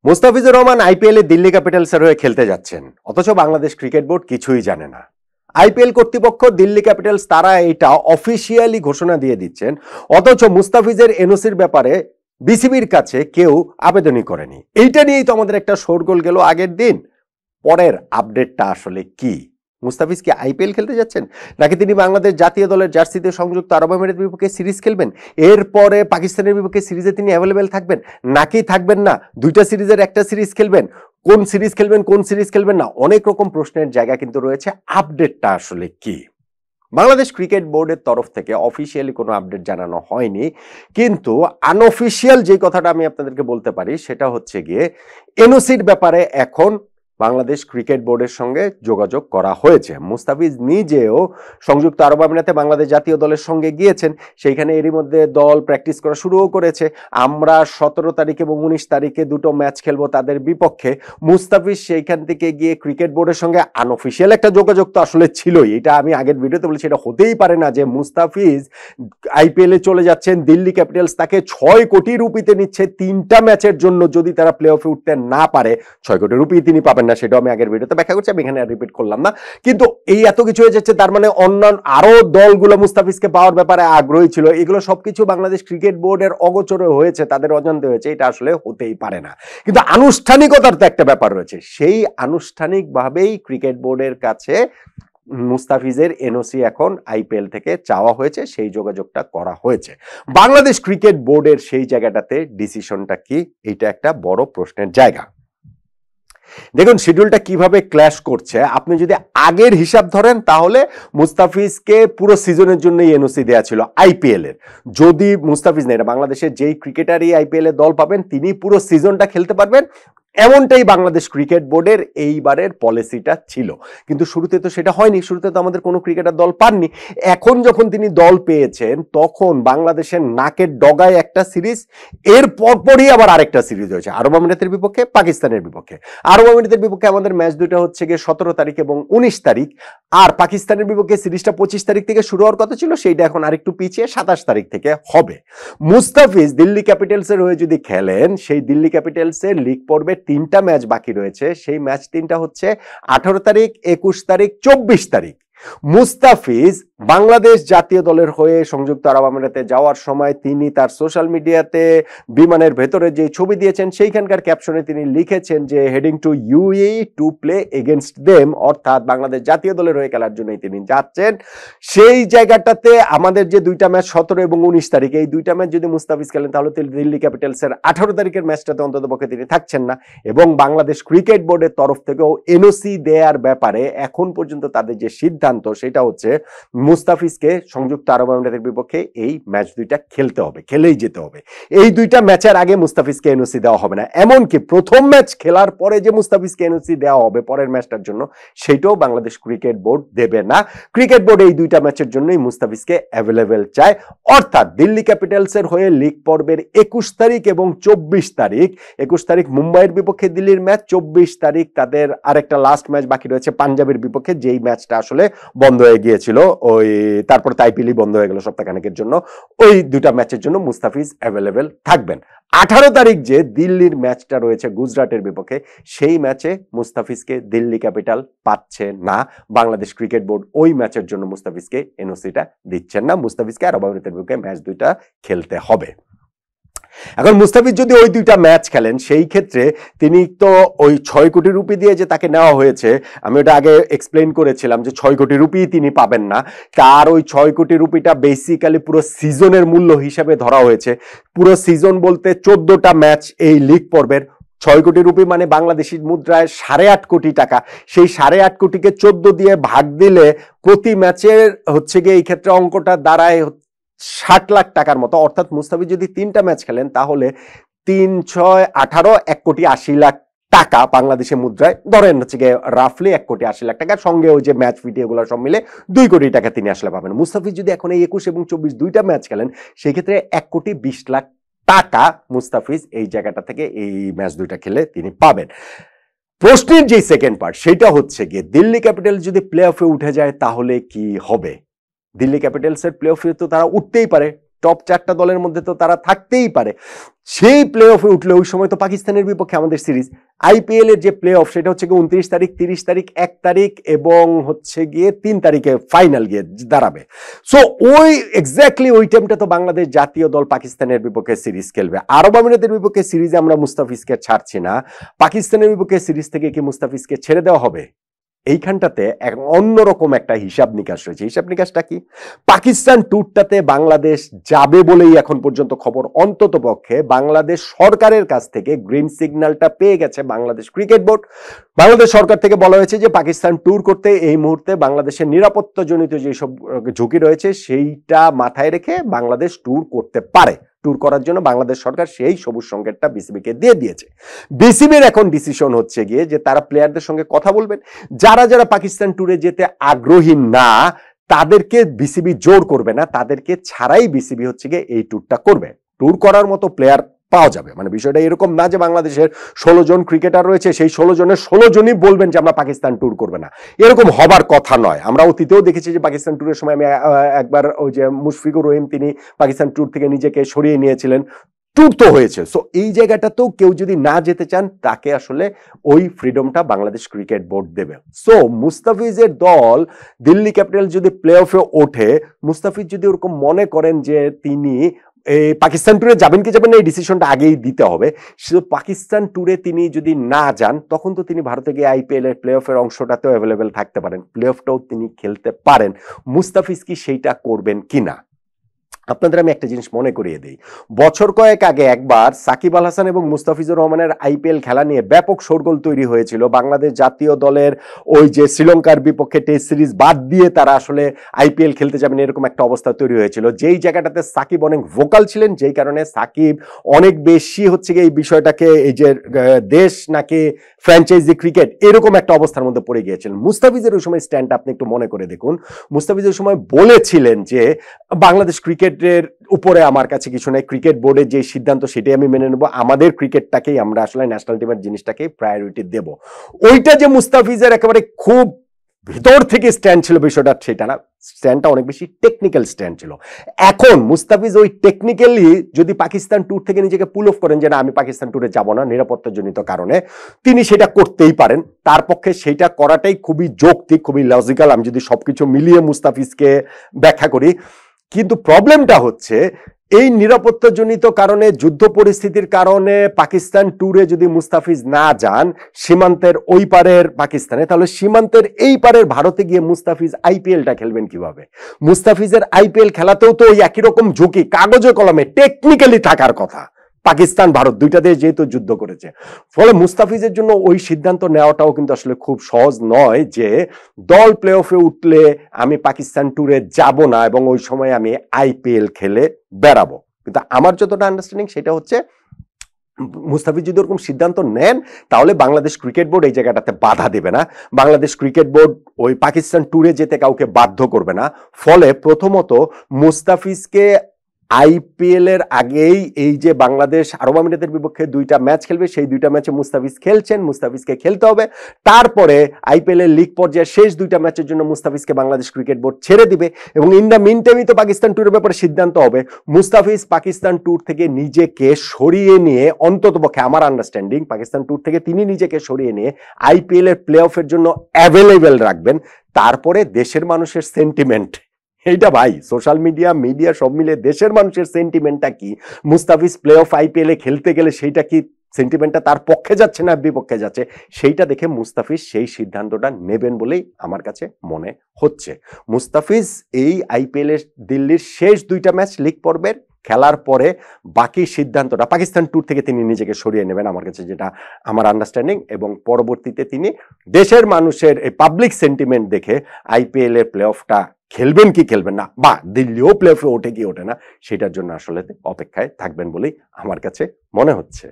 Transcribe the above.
মুস্তাফিজুর রহমান আইপিএলে দিল্লি ক্যাপিটালসের হয়ে খেলতে যাচ্ছেন, অথচ বাংলাদেশ ক্রিকেট বোর্ড কিছুই জানে না। আইপিএল কর্তৃপক্ষ দিল্লি ক্যাপিটালস তারা এটা অফিসিয়ালি ঘোষণা দিয়ে দিচ্ছেন, অথচ মুস্তাফিজের এনওসির ব্যাপারে বিসিবির কাছে কেউ আবেদনই করেনি। এইটা নিয়েই তো আমাদের একটা শোরগোল গেল আগের দিন। পরের আপডেটটা আসলে কি? মুস্তাফিজ কি আইপিএল খেলতে যাচ্ছেন, নাকি তিনি বাংলাদেশ জাতীয় দলের জার্সিতে সংযুক্ত আরব আমিরাতের বিপক্ষে সিরিজ খেলবেন, এরপরে পাকিস্তানের বিপক্ষে সিরিজে তিনি অ্যাভেলেবেল থাকবেন নাকি থাকবেন না, দুইটা সিরিজের একটা সিরিজ খেলবেন, কোন সিরিজ খেলবেন না, অনেক রকম প্রশ্নের জায়গা কিন্তু রয়েছে। আপডেটটা আসলে কি? বাংলাদেশ ক্রিকেট বোর্ডের তরফ থেকে অফিসিয়ালি কোনো আপডেট জানানো হয়নি, কিন্তু আনঅফিসিয়াল যে কথাটা আমি আপনাদেরকে বলতে পারি সেটা হচ্ছে গিয়ে এনওসির ব্যাপারে এখন বাংলাদেশ ক্রিকেট বোর্ডের সঙ্গে যোগাযোগ করা হয়েছে। মুস্তাফিজ নিজেও সংযুক্ত আরব আমিরাতে বাংলাদেশ জাতীয় দলের সঙ্গে গিয়েছেন, সেইখানে এরই মধ্যে দল প্র্যাকটিস করা শুরুও করেছে। আমরা 17 তারিখ এবং 19 তারিখে দুটো ম্যাচ খেলবো তাদের বিপক্ষে। মুস্তাফিজ সেইখান থেকে গিয়ে ক্রিকেট বোর্ডের সঙ্গে আনঅফিসিয়াল একটা যোগাযোগ তো আসলে ছিলই, এটা আমি আগের ভিডিওতে বলেছি। এটা হতেই পারে না যে মুস্তাফিজ আইপিএলে চলে যাচ্ছেন, দিল্লি ক্যাপিটালস তাকে 6 কোটি রুপিতে নিচ্ছে 3টা ম্যাচের জন্য, যদি তারা প্লে অফে উঠতে না পারে 6 কোটি রুপি তিনি পাবেন না, সেটাও আমি আগের ভিডিওতে ব্যাখ্যা করছি, আমি এখানে রিপিট করলাম না। কিন্তু এই এত কিছু হয়ে যাচ্ছে, তার মানে অন্যান্য আরো দলগুলো মুস্তাফিজকে পাওয়ার ব্যাপারে আগ্রহী ছিল। এগুলো সবকিছু বাংলাদেশ ক্রিকেট বোর্ডের অগোচরে হয়েছে, তাদের অজান্তে হয়েছে, এটা আসলে হতেই পারে না। কিন্তু আনুষ্ঠানিকতার তো একটা ব্যাপার রয়েছে, সেই আনুষ্ঠানিকভাবেই ক্রিকেট বোর্ডের কাছে মুস্তাফিজের এনওসি এখন আইপিএল থেকে চাওয়া হয়েছে, সেই যোগাযোগটা করা হয়েছে। বাংলাদেশ ক্রিকেট বোর্ডের সেই জায়গাটাতে ডিসিশনটা কি, এটা একটা বড় প্রশ্নের জায়গা। দেখুন শিডিউলটা কিভাবে ক্ল্যাশ করছে। আপনি যদি আগের হিসাব ধরেন তাহলে মুস্তাফিজকে পুরো সিজনের জন্য এনওসি দেওয়া ছিল আইপিএল এর। যদি মুস্তাফিজ নেই, বাংলাদেশের যেই ক্রিকেটারই আইপিএল এর দল পাবেন তিনি পুরো সিজনটা খেলতে পারবেন, এমনটাই বাংলাদেশ ক্রিকেট বোর্ডের এইবারের পলিসিটা ছিল। কিন্তু শুরুতে তো সেটা হয়নি, শুরুতে তো আমাদের কোনো ক্রিকেটার দল পাননি। এখন যখন তিনি দল পেয়েছেন তখন বাংলাদেশের নাকের ডগায় একটা সিরিজ, এর পরপরই আবার আরেকটা সিরিজ হয়েছে আরব আমিরাতের বিপক্ষে, পাকিস্তানের বিপক্ষে। আরব আমিরাতের বিপক্ষে আমাদের ম্যাচ দুটো হচ্ছে গিয়ে 17 তারিখ এবং 19 তারিখ, আর পাকিস্তানের বিপক্ষে সিরিজটা 25 তারিখ থেকে শুরু হওয়ার কথা ছিল, সেইটা এখন আরেকটু পিছিয়ে 27 তারিখ থেকে হবে। মুস্তাফিজ দিল্লি ক্যাপিটালসের হয়ে যদি খেলেন, সেই দিল্লি ক্যাপিটালসের লিগ পর্বে 3টা ম্যাচ বাকি রয়েছে, সেই ম্যাচ 3টা হচ্ছে 18 তারিখ, 21 তারিখ, 24 তারিখ। মুস্তাফিজ বাংলাদেশ জাতীয় দলের হয়ে সংযুক্ত আরব আমিরাতে যাওয়ার সময় তিনি তার সোশ্যাল মিডিয়াতে বিমানের ভেতরে যে ছবি দিয়েছেন, সেইখানকার ক্যাপশনে তিনি লিখেছেন যে heading to UAE to play against them, অর্থাৎ বাংলাদেশ জাতীয় দলের হয়ে খেলার জন্যই তিনি যাচ্ছেন। সেই জায়গাটাতে আমাদের যে দুইটা ম্যাচ 17 এবং 19 তারিখ, এই দুইটা ম্যাচ যদি মুস্তাফিজ খেলেন তাহলে দিল্লি ক্যাপিটালসের 18 তারিখের ম্যাচটাতে অন্ততপক্ষে তিনি থাকছেন না। এবং বাংলাদেশ ক্রিকেট বোর্ডের তরফ থেকেও এনওসি দেওয়ার ব্যাপারে এখন পর্যন্ত তাদের যে সিদ্ধান্ত সেটা হচ্ছে মুস্তাফিজকে সংযুক্ত আরব আমিরাতের বিপক্ষে এই ম্যাচ দুইটা খেলতে হবে, খেলেই যেতে হবে। এই দুইটা ম্যাচের আগে মুস্তাফিজকে এনওসি দেওয়া হবে না, এমনকি প্রথম ম্যাচ খেলার পরে যে মুস্তাফিজকে এনওসি দেওয়া হবে পরের ম্যাচটার জন্য, সেটাও বাংলাদেশ ক্রিকেট বোর্ড দেবে না। ক্রিকেট বোর্ড এই দুইটা ম্যাচের জন্যই মুস্তাফিজকে অ্যাভেলেবেল চায়, অর্থাৎ দিল্লি ক্যাপিটালসের হয়ে লিগ পর্বের 21 তারিখ এবং 24 তারিখ। 21 তারিখ মুম্বাইয়ের বিপক্ষে দিল্লির ম্যাচ, 24 তারিখ তাদের আরেকটা লাস্ট ম্যাচ বাকি রয়েছে পাঞ্জাবের বিপক্ষে, যেই ম্যাচটা আসলে বন্ধ হয়ে গিয়েছিল, ওই তারপর আইপিএল বন্ধ হয়ে গেল সপ্তাহখানেকের জন্য। ওই দুটা ম্যাচের জন্য মুস্তাফিজ অ্যাভেলেবেল থাকবেন। 18 তারিখ যে দিল্লির ম্যাচটা রয়েছে গুজরাটের বিপক্ষে, সেই ম্যাচে মুস্তাফিজকে দিল্লি ক্যাপিটাল পাচ্ছে না। বাংলাদেশ ক্রিকেট বোর্ড ওই ম্যাচের জন্য মুস্তাফিজকে এনওসিটা দিচ্ছেন না। মুস্তাফিজকে আরব আমিরাতের বিপক্ষে ম্যাচ দুইটা খেলতে হবে। এখন মুস্তাফিজ যদি ওই দুইটা ম্যাচ খেলেন, সেই ক্ষেত্রে তিনি তো ওই 6 কোটি রুপি দিয়ে যে তাকে নেওয়া হয়েছে, আমি ওটা আগে এক্সপ্লেইন করেছিলাম যে 6 কোটি রুপি তিনি পাবেন না। তার ওই 6 কোটি রুপিটা বেসিক্যালি পুরো সিজনের মূল্য হিসেবে ধরা হয়েছে। পুরো সিজন বলতে 14টা ম্যাচ এই লিগ পর্বের। 6 কোটি রুপি মানে বাংলাদেশি মুদ্রায় 8.5 কোটি টাকা। সেই 8.5 কোটিকে 14 দিয়ে ভাগ দিলে প্রতি ম্যাচের হচ্ছে গিয়ে এই ক্ষেত্রে অঙ্কটা দাঁড়ায় 60 লাখ টাকার মতো। অর্থাৎ মুস্তাফিজ যদি 3টা ম্যাচ খেলেন তাহলে 3, 6, 18, 1 কোটি 80 লাখ টাকা বাংলাদেশের মুদ্রায় ধরেন হচ্ছে গিয়ে রাফলি 1 কোটি 80 লাখ টাকার সঙ্গে ওই যে ম্যাচ ফি এগুলো সব মিলে 2 কোটি টাকা তিনি আসলে পাবেন। মুস্তাফিজ যদি এখন এই 21 এবং 24 দুইটা ম্যাচ খেলেন, সেই ক্ষেত্রে 1 কোটি 20 লাখ টাকা মুস্তাফিজ এই জায়গাটা থেকে এই ম্যাচ দুইটা খেলে তিনি পাবেন। প্রশ্নের যে সেকেন্ড পার্ট সেটা হচ্ছে গিয়ে দিল্লি ক্যাপিটাল যদি প্লে অফে উঠে যায় তাহলে কি হবে? দিল্লি ক্যাপিটালসের প্লে অফে তো তারা উঠতেই পারে, টপ 4টা দলের মধ্যে তো তারা থাকতেই পারে। সেই প্লে অফে উঠলে ওই সময় তো পাকিস্তানের বিপক্ষে আমাদের সিরিজ। আইপিএল এর যে প্লে অফ সেটা হচ্ছে গিয়ে 29 তারিখ, 30 তারিখ, 1 তারিখ এবং হচ্ছে গিয়ে 3 তারিখে ফাইনাল গিয়ে দাঁড়াবে। সো ওই এক্স্যাক্টলি ওই টাইমটা তো বাংলাদেশ জাতীয় দল পাকিস্তানের বিপক্ষে সিরিজ খেলবে। আরব আমিরাতের বিপক্ষে সিরিজে আমরা মুস্তাফিজকে ছাড়ছি না, পাকিস্তানের বিপক্ষে সিরিজ থেকে কি মুস্তাফিজকে ছেড়ে দেওয়া হবে? এইখানটাতে অন্যরকম একটা হিসাব নিকাশ রয়েছে। হিসাব নিকাশটা কি? পাকিস্তান ট্যুরটাতে বাংলাদেশ যাবে বলেই এখন পর্যন্ত খবর। অন্তত পক্ষে বাংলাদেশ সরকারের কাছ থেকে গ্রিন সিগন্যালটা পেয়ে গেছে বাংলাদেশ ক্রিকেট বোর্ড। বাংলাদেশ সরকার থেকে বলা হয়েছে যে পাকিস্তান ট্যুর করতে এই মুহূর্তে বাংলাদেশের নিরাপত্তাজনিত যেসব ঝুঁকি রয়েছে সেইটা মাথায় রেখে বাংলাদেশ ট্যুর করতে পারে। ট্যুর করার জন্য বাংলাদেশ সরকার সেই সবুজ সংকেতটা বিসিবিকে দিয়ে দিয়েছে। বিসিবির এখন ডিসিশন হচ্ছে গিয়ে যে তারা প্লেয়ারদের সঙ্গে কথা বলবেন, যারা যারা পাকিস্তান ট্যুরে যেতে আগ্রহী না তাদেরকে বিসিবি জোর করবে না, তাদেরকে ছাড়াই বিসিবি হচ্ছে গিয়ে এই ট্যুরটা করবে। ট্যুর করার মতো প্লেয়ার পাওয়া যাবে। মানে বিষয়টা এরকম না যে বাংলাদেশের 16 জন ক্রিকেটার রয়েছে, সেই 16 জনের 16 জনই বলবেন যে আমরা পাকিস্তান ট্যুর করবে না, এরকম হবার কথা নয়। আমরা অতীতেও দেখেছি যে পাকিস্তান ট্যুরের সময় আমি একবার ওই যে মুশফিকুর রহিম তিনি পাকিস্তান ট্যুর থেকে নিজেকে সরিয়ে নিয়েছিলেন, ট্যুর তো হয়েছে। সো এই জায়গাটাতেও কেউ যদি না যেতে চান তাকে আসলে ওই ফ্রিডমটা বাংলাদেশ ক্রিকেট বোর্ড দেবে। সো মুস্তাফিজের দল দিল্লি ক্যাপিটাল যদি প্লে অফে ওঠে, মুস্তাফিজ যদি ওরকম মনে করেন যে তিনি পাকিস্তান ট্যুরে যাবেন কি যাবেন না এই ডিসিশনটা আগেই দিতে হবে, পাকিস্তান ট্যুরে তিনি যদি না যান তখন তো তিনি ভারতে গিয়ে আইপিএল এর প্লে অফের অংশটাতেও অ্যাভেলেবেল থাকতে পারেন, প্লে অফটাও তিনি খেলতে পারেন। মুস্তাফিজ কি সেইটা করবেন কিনা? আপনাদের আমি একটা জিনিস মনে করিয়ে দিই, বছর কয়েক আগে একবার সাকিব আল হাসান এবং মুস্তাফিজুর রহমানের আইপিএল খেলা নিয়ে ব্যাপক শোরগোল তৈরি হয়েছিল। বাংলাদেশ জাতীয় দলের ওই যে শ্রীলঙ্কার বিপক্ষে টেস্ট সিরিজ বাদ দিয়ে তারা আসলে আইপিএল খেলতে যাবেন এরকম একটা অবস্থা তৈরি হয়েছিল, যেই জায়গাটাতে সাকিব অনেক ভোকাল ছিলেন, যেই কারণে সাকিব অনেক বেশি হচ্ছে গিয়ে এই বিষয়টাকে এই যে দেশ নাকি ফ্র্যাঞ্চাইজি ক্রিকেট এরকম একটা অবস্থার মধ্যে পড়ে গিয়েছিলেন। মুস্তাফিজের ওই সময় স্ট্যান্ডটা আপনি একটু মনে করে দেখুন। মুস্তাফিজ ওই সময় বলেছিলেন যে বাংলাদেশ ক্রিকেটের উপরে আমার কাছে কিছু নাই, ক্রিকেট বোর্ডের যে সিদ্ধান্ত সেটাই আমি মেনে নেব, আমাদের ক্রিকেটটাকেই আমরা আসলে ন্যাশনাল টিমের জিনিসটাকে প্রায়োরিটি দেব। ওইটা যে মুস্তাফিজের একেবারে খুব ভিতর থেকে স্ট্যান্ড ছিল বিষয়টা সেটা না, স্ট্যান্ডটা অনেক বেশি টেকনিক্যাল স্ট্যান্ড ছিল। এখন মুস্তাফিজ ওই টেকনিক্যালি যদি পাকিস্তান ট্যুর থেকে নিজেকে পুল অফ করেন যে না আমি পাকিস্তান ট্যুরে যাব না নিরাপত্তাজনিত কারণে, তিনি সেটা করতেই পারেন। তার পক্ষে সেটা করাটাই খুবই যৌক্তিক, খুবই লজিক্যাল, আমি যদি সবকিছু মিলিয়ে মুস্তাফিজকে ব্যাখ্যা করি। কিন্তু প্রবলেমটা হচ্ছে এই নিরাপত্তাজনিত কারণে, যুদ্ধ পরিস্থিতির কারণে পাকিস্তান ট্যুরে যদি মুস্তাফিজ না যান সীমান্তের ওই পারের পাকিস্তানে, তাহলে সীমান্তের এই পারের ভারতে গিয়ে মুস্তাফিজ আইপিএলটা খেলবেন কিভাবে? মুস্তাফিজের আইপিএল খেলাতেও তো ওই একই রকম ঝুঁকি কাগজে কলমে টেকনিক্যালি থাকার কথা। পাকিস্তান ভারত দুইটা দেশ যেহেতু যুদ্ধ করেছে, ফলে মুস্তাফিজের জন্য ওই সিদ্ধান্ত নেওয়াটাও কিন্তু আসলে খুব সহজ নয় যে দল প্লে অফে উঠলে আমি পাকিস্তান ট্যুরে যাব না এবং ওই সময় আমি আইপিএল খেলে বেড়াবো। কিন্তু আমার যতটা আন্ডারস্ট্যান্ডিং সেটা হচ্ছে মুস্তাফিজ যদি ওরকম সিদ্ধান্ত নেন তাহলে বাংলাদেশ ক্রিকেট বোর্ড এই জায়গাটাতে বাধা দেবে না, বাংলাদেশ ক্রিকেট বোর্ড ওই পাকিস্তান ট্যুরে যেতে কাউকে বাধ্য করবে না। ফলে প্রথমত মুস্তাফিজকে আইপিএল এর আগেই এই যে বাংলাদেশ আরব আমিরাতের বিপক্ষে 2টা ম্যাচ খেলবে, সেই 2টা ম্যাচে মুস্তাফিজ খেলছেন, মুস্তাফিজকে খেলতে হবে। তারপরে আইপিএল এর লিগ পর্যায়ে শেষ 2টা ম্যাচের জন্য মুস্তাফিজকে বাংলাদেশ ক্রিকেট বোর্ড ছেড়ে দিবে এবং ইন দ্য মিন টাইমই তো পাকিস্তান ট্যুরের ব্যাপারে সিদ্ধান্ত হবে। মুস্তাফিজ পাকিস্তান ট্যুর থেকে নিজেকে সরিয়ে নিয়ে, অন্ততপক্ষে আমার আন্ডারস্ট্যান্ডিং পাকিস্তান ট্যুর থেকে তিনি নিজেকে সরিয়ে নিয়ে আইপিএল এর প্লে অফের জন্য অ্যাভেলেবেল রাখবেন। তারপরে দেশের মানুষের সেন্টিমেন্ট, এইটা ভাই সোশ্যাল মিডিয়া সব মিলে দেশের মানুষের সেন্টিমেন্টটা কি, মুস্তাফিজ প্লে অফ আইপিএল এ খেলতে গেলে সেইটা কি সেন্টিমেন্টটা তার পক্ষে যাচ্ছে না বিপক্ষে যাচ্ছে, সেইটা দেখে মুস্তাফিজ সেই সিদ্ধান্তটা নেবেন বলেই আমার কাছে মনে হচ্ছে। মুস্তাফিজ এই আইপিএল এর দিল্লির শেষ 2টা ম্যাচ লিগ পর্বের খেলার পরে বাকি সিদ্ধান্তটা পাকিস্তান ট্যুর থেকে তিনি নিজেকে সরিয়ে নেবেন আমার কাছে যেটা আমার আন্ডারস্ট্যান্ডিং, এবং পরবর্তীতে তিনি দেশের মানুষের এই পাবলিক সেন্টিমেন্ট দেখে আইপিএল এর প্লে অফটা খেলবেন কি খেলবেন না, বা দিল্লিও প্লে অফে ওঠে কি ওঠে না, সেটার জন্য আসলে অপেক্ষায় থাকবেন বলেই আমার কাছে মনে হচ্ছে।